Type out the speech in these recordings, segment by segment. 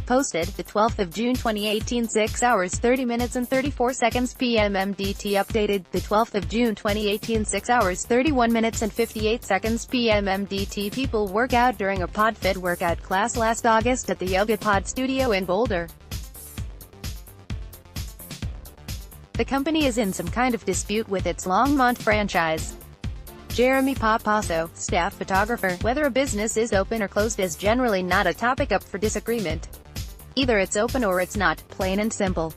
posted, the 12th of June 2018, 6 hours 30 minutes and 34 seconds PM MDT updated, the 12th of June 2018, 6 hours 31 minutes and 58 seconds PM MDT People workout during a podFIT workout class last August at the YogaPod studio in Boulder. The company is in some kind of dispute with its Longmont franchise. Jeremy Papasso, staff photographer, whether a business is open or closed is generally not a topic up for disagreement. Either it's open or it's not, plain and simple.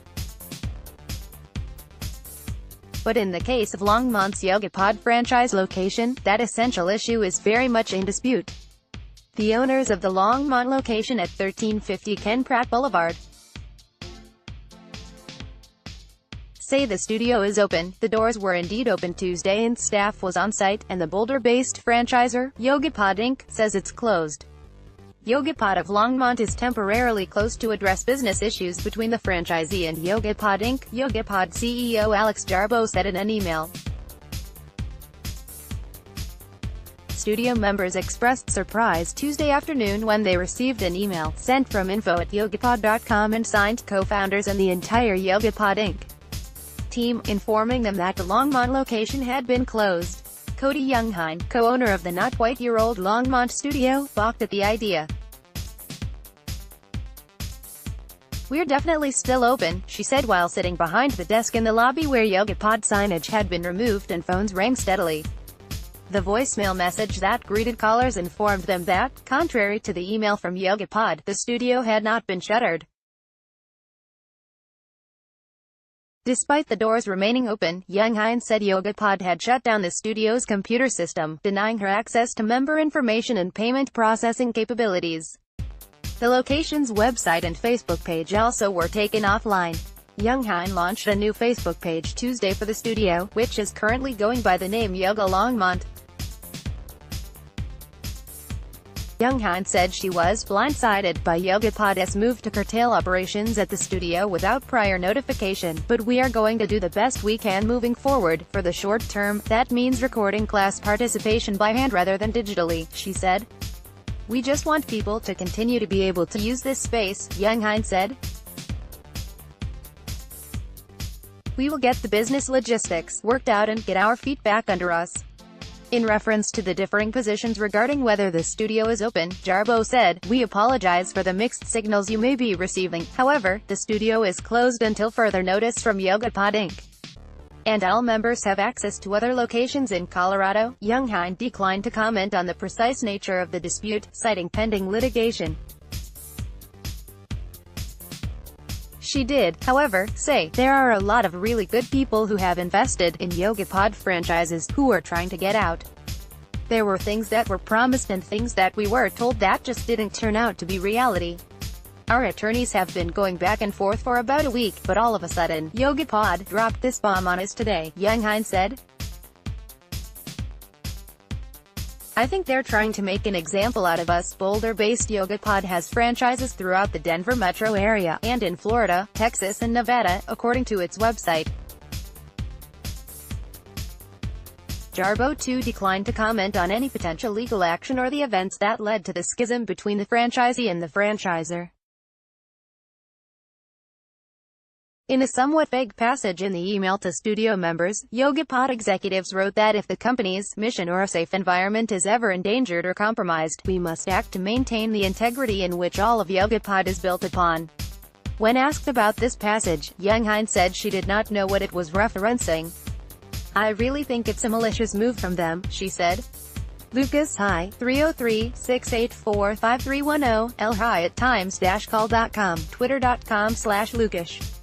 But in the case of Longmont's YogaPod franchise location, that essential issue is very much in dispute. The owners of the Longmont location at 1350 Ken Pratt Boulevard say the studio is open. The doors were indeed open Tuesday and staff was on site, and the Boulder-based franchisor, YogaPod Inc., says it's closed. YogaPod of Longmont is temporarily closed to address business issues between the franchisee and YogaPod Inc., YogaPod CEO Alex Jarbo said in an email. Studio members expressed surprise Tuesday afternoon when they received an email sent from info@yogapod.com and signed co-founders and the entire YogaPod Inc. team, informing them that the Longmont location had been closed. Cody Younghine, co-owner of the not-quite-year-old Longmont studio, balked at the idea. "We're definitely still open," she said while sitting behind the desk in the lobby where YogaPod signage had been removed and phones rang steadily. The voicemail message that greeted callers informed them that, contrary to the email from YogaPod, the studio had not been shuttered. Despite the doors remaining open, Younghine said YogaPod had shut down the studio's computer system, denying her access to member information and payment processing capabilities. The location's website and Facebook page also were taken offline. Younghine launched a new Facebook page Tuesday for the studio, which is currently going by the name Yoga Longmont. Younghine said she was blindsided by YogaPod's move to curtail operations at the studio without prior notification, but we are going to do the best we can moving forward. For the short term, that means recording class participation by hand rather than digitally, she said. "We just want people to continue to be able to use this space," Younghine said. "We will get the business logistics worked out and get our feet back under us." In reference to the differing positions regarding whether the studio is open, Jarbo said, "We apologize for the mixed signals you may be receiving. However, the studio is closed until further notice from YogaPod Inc. and all members have access to other locations in Colorado." Younghine declined to comment on the precise nature of the dispute, citing pending litigation. She did, however, say, "There are a lot of really good people who have invested in YogaPod franchises, who are trying to get out. There were things that were promised and things that we were told that just didn't turn out to be reality. Our attorneys have been going back and forth for about a week, but all of a sudden, YogaPod dropped this bomb on us today," Younghine said. "I think they're trying to make an example out of us." Boulder-based YogaPod has franchises throughout the Denver metro area, and in Florida, Texas and Nevada, according to its website. Jarbo too declined to comment on any potential legal action or the events that led to the schism between the franchisee and the franchisor. In a somewhat vague passage in the email to studio members, YogaPod executives wrote that if the company's mission or a safe environment is ever endangered or compromised, we must act to maintain the integrity in which all of YogaPod is built upon. When asked about this passage, Younghine said she did not know what it was referencing. "I really think it's a malicious move from them," she said. Lucas Hi, 303-684-5310, L Hi at times-call.com, twitter.com/Lucas.